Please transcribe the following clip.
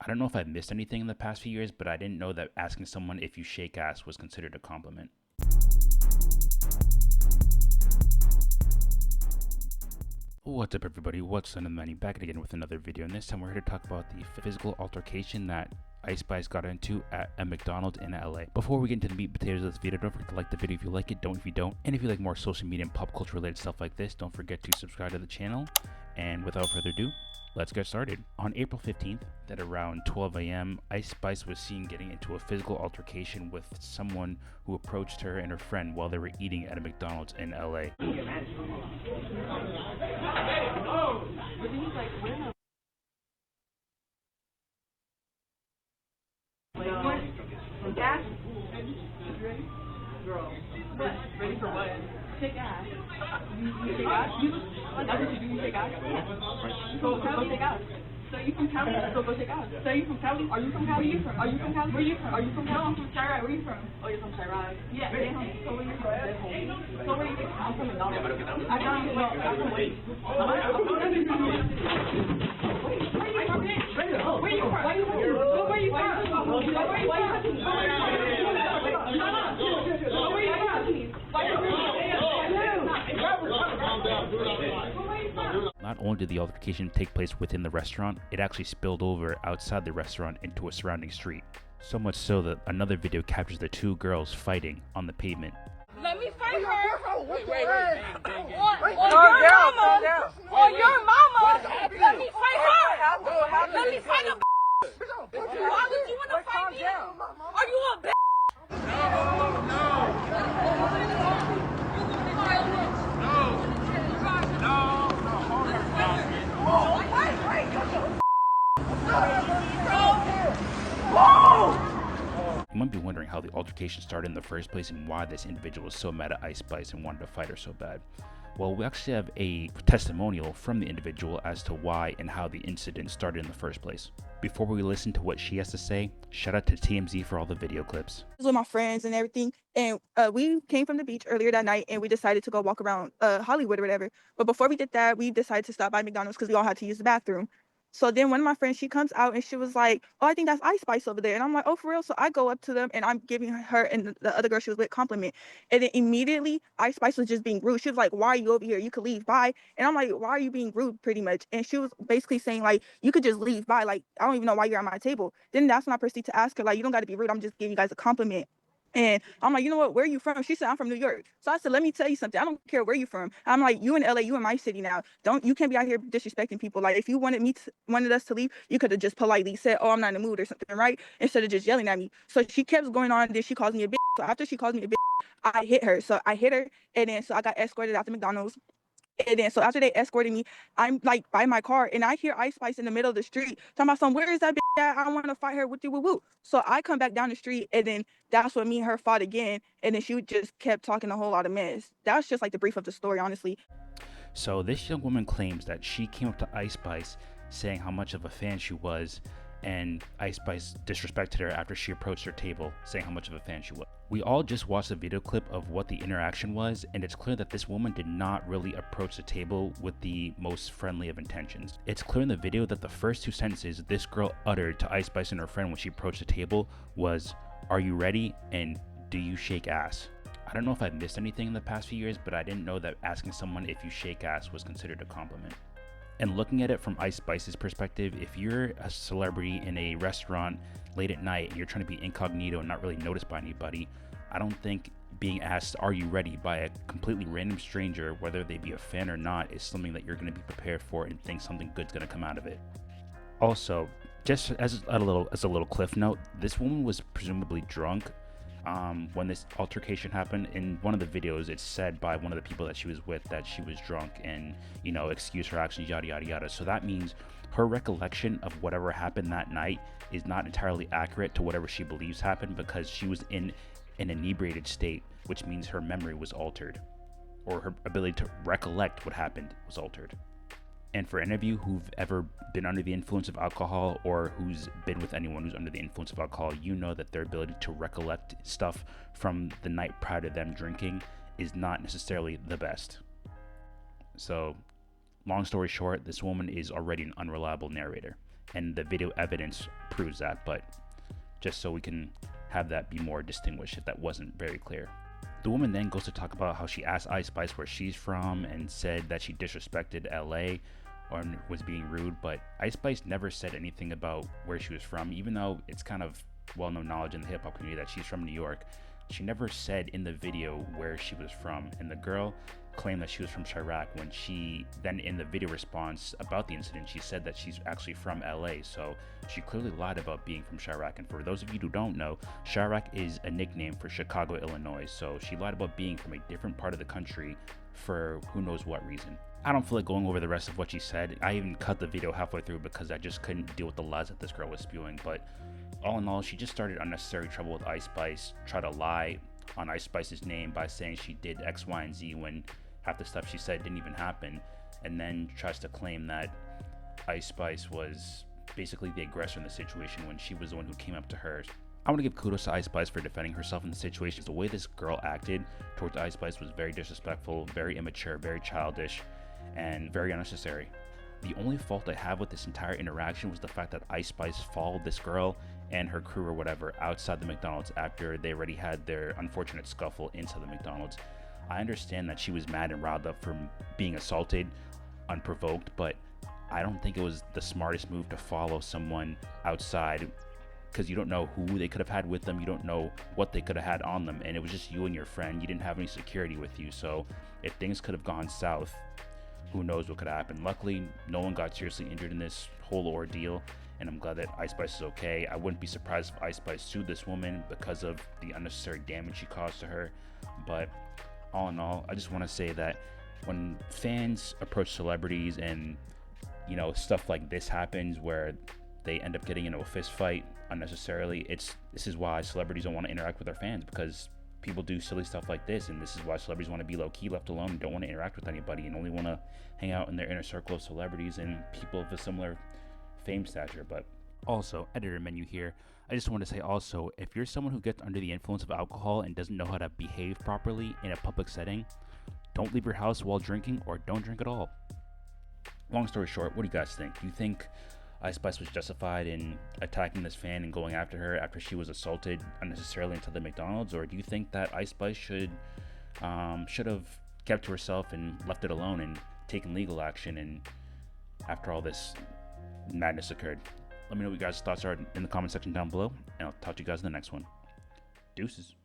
I don't know if I've missed anything in the past few years, but I didn't know that asking someone if you shake ass was considered a compliment. What's up, everybody? What's up, Manny? Back again with another video, and this time we're here to talk about the physical altercation that Ice Spice got into at a McDonald's in LA. Before we get into the meat and potatoes of this video, don't forget to like the video if you like it, don't if you don't. And if you like more social media and pop culture related stuff like this, don't forget to subscribe to the channel. And without further ado, let's get started. On April 15th, at around 12 a.m., Ice Spice was seen getting into a physical altercation with someone who approached her and her friend while they were eating at a McDonald's in LA. Gas? Ready? Girl. What? Ready for what? Shake ass. You shake ass? That's what you do, you shake ass? So go shake ass. So you from Cali? So go shake ass. So you from Cali? Are you from Cali? Where you from? Are you from Cali? Where you from? Are you from Cali? No, I'm from Chirac. Where you from? Oh, you're from Chirac. Yeah. So where you from? So where you from? I'm from McDonald's. I'm from Wait. Where you from? Where you from? Where you Not only did the altercation take place within the restaurant, it actually spilled over outside the restaurant into a surrounding street. So much so that another video captures the two girls fighting on the pavement. Let me fight her. Wait. On your mama. Let me fight her. Let me fight a Why would you want to fight me? Are you a bitch? You might be wondering how the altercation started in the first place and why this individual was so mad at Ice Spice and wanted to fight her so bad. Well, we actually have a testimonial from the individual as to why and how the incident started in the first place. Before we listen to what she has to say, shout out to TMZ for all the video clips. with my friends and everything, and we came from the beach earlier that night, and we decided to go walk around Hollywood or whatever. But before we did that, we decided to stop by McDonald's because we all had to use the bathroom. So then one of my friends, she comes out and she was like, "Oh, I think that's Ice Spice over there." And I'm like, "Oh, for real?" So I go up to them and I'm giving her and the other girl she was with compliment. And then immediately Ice Spice was just being rude. She was like, "Why are you over here? You could leave, bye." And I'm like, "Why are you being rude?" Pretty much. And she was basically saying like, "You could just leave, bye. Like, I don't even know why you're at my table." Then that's when I proceeded to ask her like, "You don't got to be rude. I'm just giving you guys a compliment." And I'm like, "You know what? Where are you from?" She said, "I'm from New York." So I said, "Let me tell you something. I don't care where you're from." I'm like, "You in LA, you in my city now. You can't be out here disrespecting people. Like, if you wanted us to leave, you could have just politely said, 'Oh, I'm not in the mood,' or something, right? Instead of just yelling at me." So she kept going on. Then she calls me a bitch. So after she calls me a bitch, I hit her. So I hit her, and then so I got escorted out to McDonald's. And then so after they escorted me, I'm like by my car and I hear Ice Spice in the middle of the street talking about where is that bitch at? I want to fight her with you, woo woo. So I come back down the street and then that's when me and her fought again. And then she just kept talking a whole lot of mess. That's just like the brief of the story, honestly. So this young woman claims that she came up to Ice Spice saying how much of a fan she was, and Ice Spice disrespected her after she approached her table, saying how much of a fan she was. We all just watched a video clip of what the interaction was, and it's clear that this woman did not really approach the table with the most friendly of intentions. It's clear in the video that the first two sentences this girl uttered to Ice Spice and her friend when she approached the table was, "Are you ready?" and "Do you shake ass?" I don't know if I've missed anything in the past few years, but I didn't know that asking someone if you shake ass was considered a compliment. And looking at it from Ice Spice's perspective, if you're a celebrity in a restaurant late at night and you're trying to be incognito and not really noticed by anybody, I don't think being asked, "Are you ready?" by a completely random stranger, whether they be a fan or not, is something that you're going to be prepared for and think something good's going to come out of it. Also, just as a little cliff note, this woman was presumably drunk when this altercation happened. In one of the videos, it's said by one of the people that she was with that she was drunk and, excuse her actions, yada yada yada. So that means her recollection of whatever happened that night is not entirely accurate to whatever she believes happened, because she was in an inebriated state, which means her memory was altered, or her ability to recollect what happened was altered. And for any of you who've ever been under the influence of alcohol, or who's been with anyone who's under the influence of alcohol, you know that their ability to recollect stuff from the night prior to them drinking is not necessarily the best. So, long story short, this woman is already an unreliable narrator. and the video evidence proves that, but just so we can have that be more distinguished if that wasn't very clear. The woman then goes to talk about how she asked Ice Spice where she's from and said that she disrespected LA or was being rude, but Ice Spice never said anything about where she was from, even though it's kind of well-known knowledge in the hip-hop community that she's from New York. She never said in the video where she was from, and the girl claimed that she was from Chirac when she then in the video response about the incident she said that she's actually from LA. So she clearly lied about being from Chirac, and for those of you who don't know, Chirac is a nickname for Chicago, Illinois. So she lied about being from a different part of the country for who knows what reason. I don't feel like going over the rest of what she said. I even cut the video halfway through because I just couldn't deal with the lies that this girl was spewing. But all in all, she just started unnecessary trouble with Ice Spice, tried to lie on Ice Spice's name by saying she did X, Y, and Z when half the stuff she said didn't even happen, and then tries to claim that Ice Spice was basically the aggressor in the situation when she was the one who came up to her. I want to give kudos to Ice Spice for defending herself in the situation. The way this girl acted towards Ice Spice was very disrespectful, very immature, very childish, and very unnecessary. The only fault I have with this entire interaction was the fact that Ice Spice followed this girl and her crew or whatever outside the McDonald's after they already had their unfortunate scuffle inside the McDonald's. I understand that she was mad and riled up from being assaulted unprovoked, but I don't think it was the smartest move to follow someone outside, because you don't know who they could have had with them, you don't know what they could have had on them, and it was just you and your friend. You didn't have any security with you, so if things could have gone south, who knows what could have happened. Luckily, no one got seriously injured in this whole ordeal, and I'm glad that Ice Spice is okay. I wouldn't be surprised if Ice Spice sued this woman because of the unnecessary damage she caused to her. But all in all, I just want to say that when fans approach celebrities and, you know, stuff like this happens where they end up getting into a fist fight unnecessarily, this is why celebrities don't want to interact with their fans, because people do silly stuff like this, and this is why celebrities want to be low-key, left alone, and don't want to interact with anybody, and only want to hang out in their inner circle of celebrities and people of a similar fame stature. But also, editor menu here, I just want to say also, if you're someone who gets under the influence of alcohol and doesn't know how to behave properly in a public setting, don't leave your house while drinking, or don't drink at all. Long story short, what do you guys think? Do you think Ice Spice was justified in attacking this fan and going after her after she was assaulted unnecessarily inside the McDonald's, or do you think that Ice Spice should have kept to herself and left it alone and taken legal action and after all this madness occurred? Let me know what you guys' thoughts are in the comment section down below, and I'll talk to you guys in the next one. Deuces.